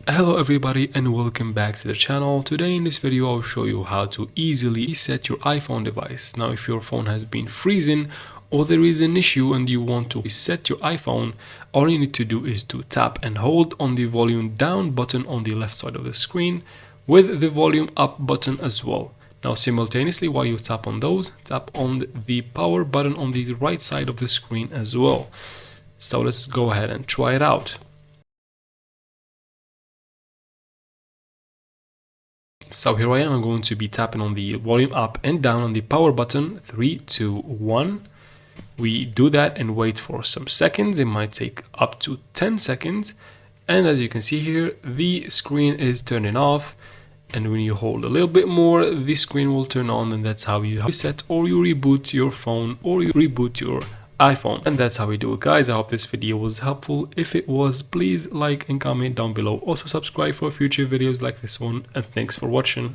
Hello everybody and welcome back to the channel. Today in this video I'll show you how to easily reset your iPhone device. Now if your phone has been freezing or there is an issue and you want to reset your iPhone, all you need to do is to tap and hold on the volume down button on the left side of the screen with the volume up button as well. Now simultaneously while you tap on those, tap on the power button on the right side of the screen as well. So let's go ahead and try it out. So here I am, I'm going to be tapping on the volume up and down on the power button. 3, 2, 1. We do that and wait for some seconds. It might take up to 10 seconds. And as you can see here, the screen is turning off. And when you hold a little bit more, the screen will turn on, and that's how you reset or you reboot your phone or you reboot your iPhone. And that's how we do it, guys. I hope this video was helpful. If it was, please like and comment down below. Also subscribe for future videos like this one, and thanks for watching.